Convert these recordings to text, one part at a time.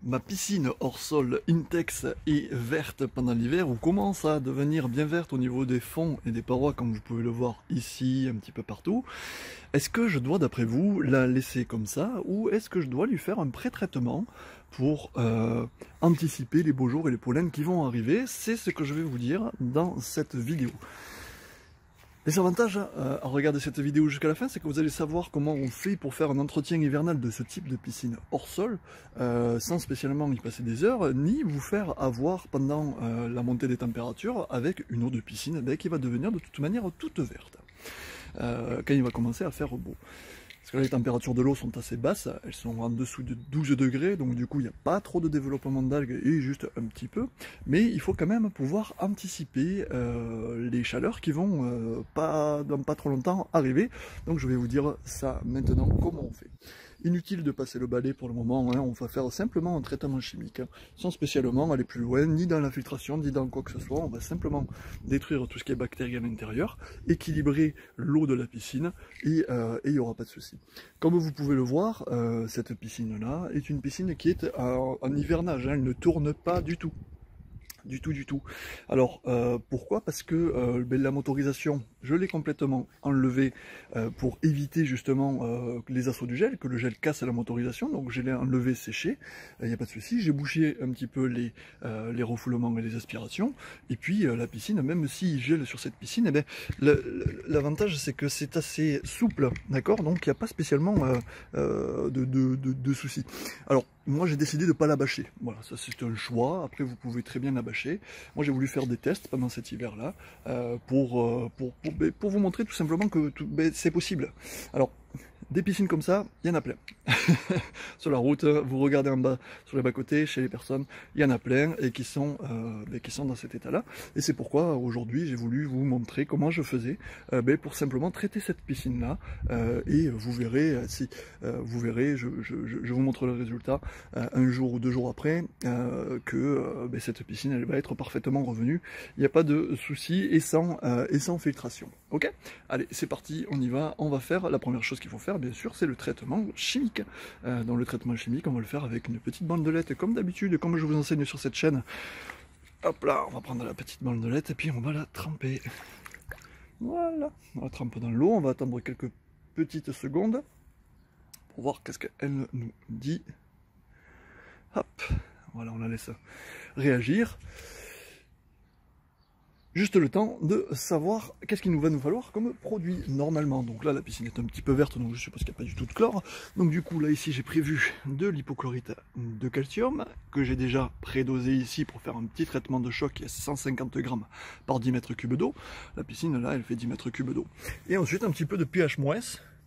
Ma piscine hors sol Intex est verte pendant l'hiver ou commence à devenir bien verte au niveau des fonds et des parois comme vous pouvez le voir ici, un petit peu partout. Est-ce que je dois d'après vous la laisser comme ça ou est-ce que je dois lui faire un pré-traitement pour anticiper les beaux jours et les pollens qui vont arriver? C'est ce que je vais vous dire dans cette vidéo. Les avantages à regarder cette vidéo jusqu'à la fin, c'est que vous allez savoir comment on fait pour faire un entretien hivernal de ce type de piscine hors sol, sans spécialement y passer des heures, ni vous faire avoir pendant la montée des températures avec une eau de piscine qui va devenir de toute manière toute verte, quand il va commencer à faire beau. Parce que là, les températures de l'eau sont assez basses, elles sont en dessous de 12 degrés, donc du coup il n'y a pas trop de développement d'algues et juste un petit peu, mais il faut quand même pouvoir anticiper les chaleurs qui vont dans pas trop longtemps arriver, donc je vais vous dire ça maintenant, comment on fait. Inutile de passer le balai pour le moment, hein, on va faire simplement un traitement chimique, hein, sans spécialement aller plus loin, ni dans la filtration, ni dans quoi que ce soit, on va simplement détruire tout ce qui est bactéries à l'intérieur, équilibrer l'eau de la piscine, et il n'y aura pas de souci. Comme vous pouvez le voir, cette piscine-là est une piscine qui est en hivernage, hein, elle ne tourne pas du tout. Du tout. Alors, pourquoi? Parce que la motorisation, je l'ai complètement enlevée pour éviter justement les assauts du gel, que le gel casse la motorisation, donc je l'ai enlevé, séché, il n'y a pas de souci. J'ai bouché un petit peu les refoulements et les aspirations, et puis la piscine, même s'il gèle sur cette piscine, eh bien, l'avantage c'est que c'est assez souple, d'accord? Donc il n'y a pas spécialement de soucis. Alors, moi j'ai décidé de ne pas la bâcher, voilà, ça c'est un choix, après vous pouvez très bien la bâcher. Moi j'ai voulu faire des tests pendant cet hiver là, pour vous montrer tout simplement que c'est possible. Alors, des piscines comme ça, il y en a plein. Sur la route, vous regardez en bas, sur les bas-côtés, chez les personnes, il y en a plein et qui sont dans cet état-là. Et c'est pourquoi aujourd'hui j'ai voulu vous montrer comment je faisais pour simplement traiter cette piscine-là. Et vous verrez, vous verrez, je vous montre le résultat un jour ou 2 jours après, que cette piscine elle va être parfaitement revenue. Il n'y a pas de souci et sans filtration. Ok? Allez, c'est parti, on y va. On va faire, la première chose qu'il faut faire, bien sûr, c'est le traitement chimique. Dans le traitement chimique, on va le faire avec une petite bandelette, comme d'habitude, comme je vous enseigne sur cette chaîne. Hop là, on va prendre la petite bandelette et puis on va la tremper. Voilà, on la trempe dans l'eau, on va attendre quelques petites secondes pour voir qu'est-ce qu'elle nous dit. Hop, voilà, on la laisse réagir. Juste le temps de savoir qu'est-ce qu'il va nous falloir comme produit normalement. Donc là la piscine est un petit peu verte, donc je suppose qu'il n'y a pas du tout de chlore. Donc du coup là ici j'ai prévu de l'hypochlorite de calcium que j'ai déjà prédosé ici pour faire un petit traitement de choc qui est 150 grammes par 10 mètres cubes d'eau. La piscine là elle fait 10 mètres cubes d'eau. Et ensuite un petit peu de pH-,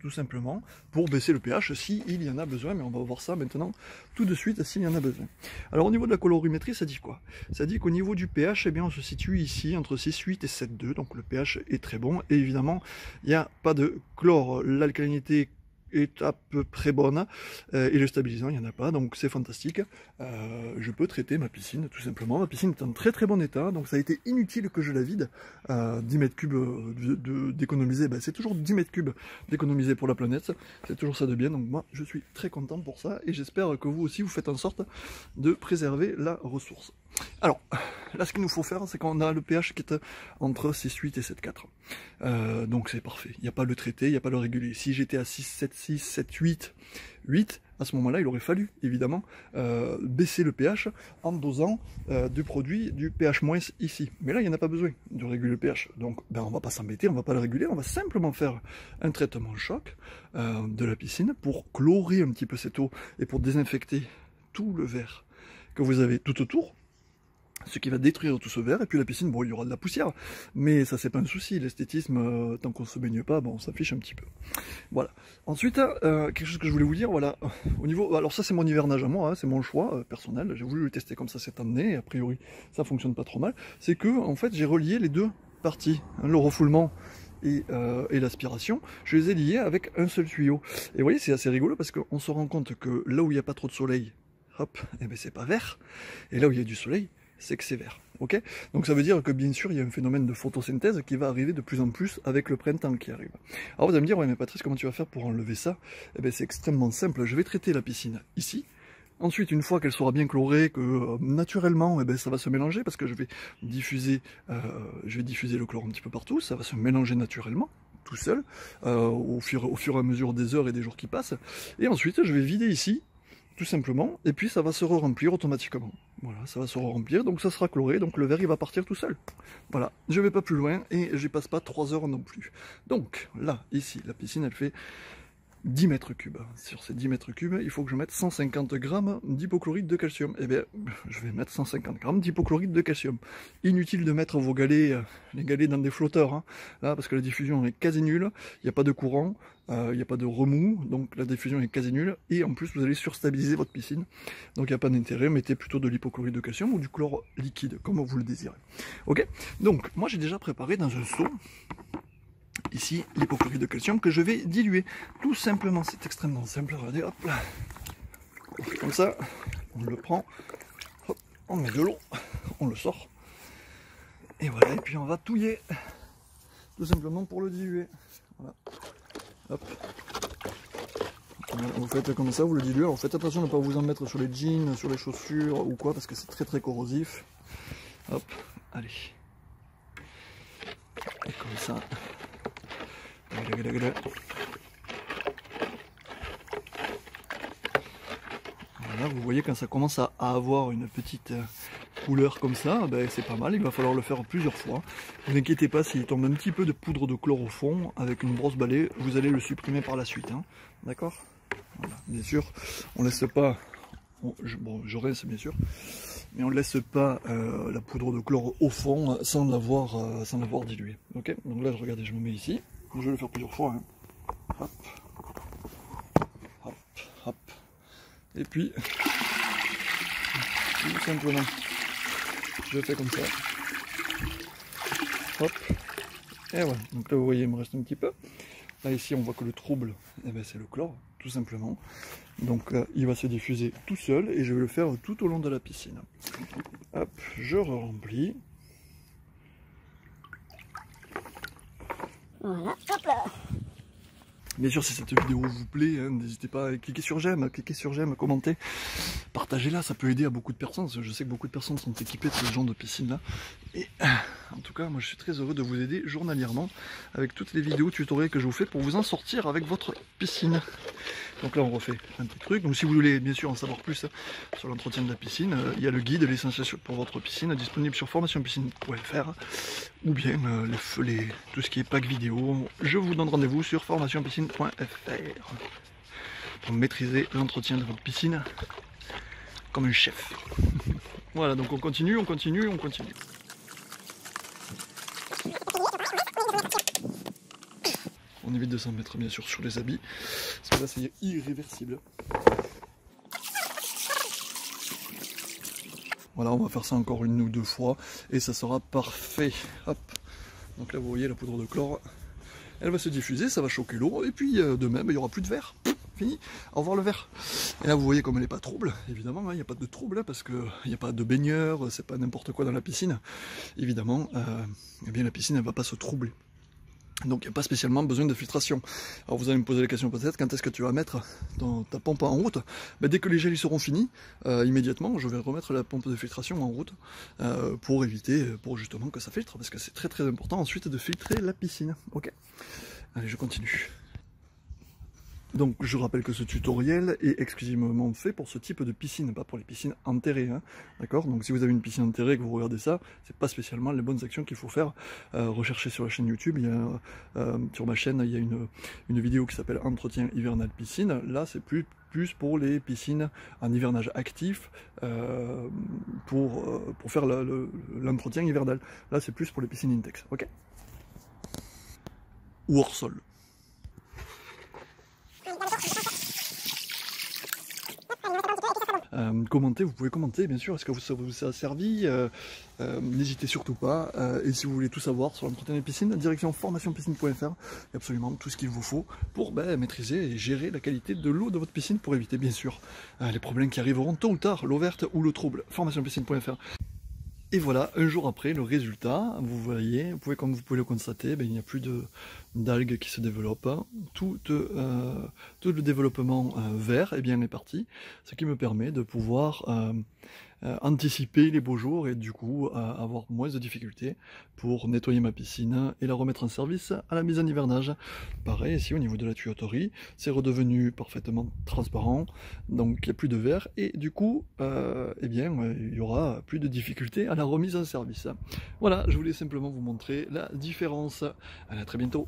tout simplement, pour baisser le pH s'il y en a besoin, mais on va voir ça maintenant tout de suite s'il y en a besoin. Alors au niveau de la colorimétrie, ça dit quoi? Ça dit qu'au niveau du pH, eh bien, on se situe ici entre 6,8 et 7,2, donc le pH est très bon, et évidemment, il n'y a pas de chlore, l'alcalinité est à peu près bonne, et le stabilisant, il n'y en a pas, donc c'est fantastique. Je peux traiter ma piscine, tout simplement. Ma piscine est en très très bon état, donc ça a été inutile que je la vide. 10 mètres cubes d'économiser, c'est toujours 10 mètres cubes d'économiser pour la planète, c'est toujours ça de bien, donc moi je suis très content pour ça, et j'espère que vous aussi vous faites en sorte de préserver la ressource. Alors, là ce qu'il nous faut faire, c'est qu'on a le pH qui est entre 6,8 et 7,4. Donc c'est parfait, il n'y a pas le traité, il n'y a pas le régulier. Si j'étais à 6,7,6, 7,8, 8, à ce moment-là, il aurait fallu, évidemment, baisser le pH en dosant du produit du pH- ici. Mais là, il n'y en a pas besoin de réguler le pH. Donc, on ne va pas s'embêter, on ne va pas le réguler, on va simplement faire un traitement choc de la piscine pour chlorer un petit peu cette eau et pour désinfecter tout le verre que vous avez tout autour. Ce qui va détruire tout ce verre, et puis la piscine, bon, il y aura de la poussière, mais ça c'est pas un souci, l'esthétisme, tant qu'on se baigne pas, bon, on s'affiche un petit peu. Voilà. Ensuite, quelque chose que je voulais vous dire, voilà, au niveau, alors ça c'est mon hivernage à moi, hein, c'est mon choix personnel, j'ai voulu le tester comme ça cette année, et a priori ça fonctionne pas trop mal, c'est que, en fait, j'ai relié les deux parties, hein, le refoulement et l'aspiration, je les ai liés avec un seul tuyau. Et vous voyez, c'est assez rigolo parce qu'on se rend compte que là où il n'y a pas trop de soleil, hop, et ben c'est pas vert, et là où il y a du soleil, c'est que c'est vert. Ok? Donc ça veut dire que bien sûr il y a un phénomène de photosynthèse qui va arriver de plus en plus avec le printemps qui arrive. Alors vous allez me dire, ouais mais Patrice, comment tu vas faire pour enlever ça? Eh bien c'est extrêmement simple, je vais traiter la piscine ici, Ensuite, une fois qu'elle sera bien chlorée, que naturellement, eh ben, ça va se mélanger parce que je vais diffuser le chlore un petit peu partout, ça va se mélanger naturellement, tout seul, au fur et à mesure des heures et des jours qui passent. Et ensuite, je vais vider ici, tout simplement, et puis ça va se re-remplir automatiquement. Voilà, ça va se re-remplir, donc ça sera chloré, donc le verre il va partir tout seul. Voilà, je vais pas plus loin et j'y passe pas 3 heures non plus. Donc là, ici, la piscine elle fait 10 mètres cubes. Sur ces 10 mètres cubes, il faut que je mette 150 grammes d'hypochlorite de calcium. Eh bien, je vais mettre 150 grammes d'hypochlorite de calcium. Inutile de mettre vos galets, les galets dans des flotteurs, hein, là, parce que la diffusion est quasi nulle, il n'y a pas de courant, il n'y a pas de remous, donc la diffusion est quasi nulle, et en plus vous allez surstabiliser votre piscine, donc il n'y a pas d'intérêt, mettez plutôt de l'hypochlorite de calcium ou du chlore liquide, comme vous le désirez. Ok. Donc, moi j'ai déjà préparé dans un seau, ici, l'hypochlorite de calcium que je vais diluer. Tout simplement, c'est extrêmement simple. Regardez, hop là. On fait comme ça, on le prend, hop, on met de l'eau, on le sort. Et voilà, et puis on va touiller. Tout simplement pour le diluer. Voilà. Hop. Vous faites comme ça, vous le diluez. Alors faites attention de ne pas vous en mettre sur les jeans, sur les chaussures ou quoi, parce que c'est très très corrosif. Hop, allez. Et comme ça. Voilà, vous voyez quand ça commence à avoir une petite couleur comme ça, ben c'est pas mal, il va falloir le faire plusieurs fois. Ne vous inquiétez pas s'il tombe un petit peu de poudre de chlore au fond, avec une brosse balai, vous allez le supprimer par la suite, hein. D'accord? Voilà. Bien sûr, on laisse pas, bon je rince bien sûr, mais on ne laisse pas la poudre de chlore au fond sans l'avoir dilué. Ok, donc là regardez, je me mets ici, je vais le faire plusieurs fois, hein. Hop, hop, hop, et puis tout simplement je fais comme ça, hop, et voilà. Donc là vous voyez il me reste un petit peu. Là ici on voit que le trouble, eh ben, c'est le chlore tout simplement, donc là il va se diffuser tout seul et je vais le faire tout au long de la piscine. Hop, je remplis. Voilà, hop là. Bien sûr, si cette vidéo vous plaît, hein, n'hésitez pas à cliquer sur j'aime, commenter, partagez-la, ça peut aider à beaucoup de personnes. Je sais que beaucoup de personnes sont équipées de ce genre de piscine-là. Et en tout cas, moi je suis très heureux de vous aider journalièrement avec toutes les vidéos tutoriels que je vous fais pour vous en sortir avec votre piscine. Donc là, on refait un petit truc. Donc si vous voulez bien sûr en savoir plus sur l'entretien de la piscine, il y a le guide l'essentiel pour votre piscine disponible sur formationpiscine.fr ou bien tout ce qui est pack vidéo. Je vous donne rendez-vous sur formationpiscine.fr pour maîtriser l'entretien de votre piscine comme un chef. Voilà, donc on continue. On évite de s'en mettre bien sûr sur les habits, parce que là c'est irréversible. Voilà, on va faire ça encore 1 ou 2 fois, et ça sera parfait. Hop. Donc là vous voyez la poudre de chlore, elle va se diffuser, ça va choquer l'eau, et puis de même il n'y aura plus de verre. Fini, au revoir le verre. Et là vous voyez comme elle n'est pas trouble, évidemment, il n'y a pas de trouble, parce qu'il n'y a pas de baigneur, c'est pas n'importe quoi dans la piscine. Évidemment, eh bien la piscine elle ne va pas se troubler. Donc il n'y a pas spécialement besoin de filtration. Alors vous allez me poser la question peut-être, quand est-ce que tu vas mettre ta pompe en route? Ben, dès que les gels ils seront finis, immédiatement je vais remettre la pompe de filtration en route pour éviter, pour justement que ça filtre, parce que c'est très très important ensuite de filtrer la piscine. Ok. Allez, je continue. Donc je rappelle que ce tutoriel est exclusivement fait pour ce type de piscine, pas pour les piscines enterrées, hein, d'accord? Donc si vous avez une piscine enterrée et que vous regardez ça, c'est pas spécialement les bonnes actions qu'il faut faire. Recherchez sur la chaîne YouTube, sur ma chaîne il y a une vidéo qui s'appelle Entretien hivernal piscine. Là c'est plus pour les piscines en hivernage actif, pour faire l'entretien hivernal. Là c'est plus pour les piscines Intex, ok? Ou hors sol. Commentez, vous pouvez commenter bien sûr, est-ce que ça vous a servi, n'hésitez surtout pas, et si vous voulez tout savoir sur l'entretien des piscines, direction formationpiscine.fr, il y a absolument tout ce qu'il vous faut pour maîtriser et gérer la qualité de l'eau de votre piscine pour éviter bien sûr les problèmes qui arriveront tôt ou tard, l'eau verte ou l'eau trouble, formationpiscine.fr. Et voilà, un jour après, le résultat, vous voyez, comme vous pouvez le constater, ben, il n'y a plus d'algues qui se développent. Tout le développement vert est bien réparti, ce qui me permet de pouvoir anticiper les beaux jours et du coup avoir moins de difficultés pour nettoyer ma piscine et la remettre en service à la mise en hivernage. Pareil ici au niveau de la tuyauterie, c'est redevenu parfaitement transparent, donc il n'y a plus de verre et du coup eh bien, il y aura plus de difficultés à la remise en service. Voilà, je voulais simplement vous montrer la différence. Allez, à très bientôt.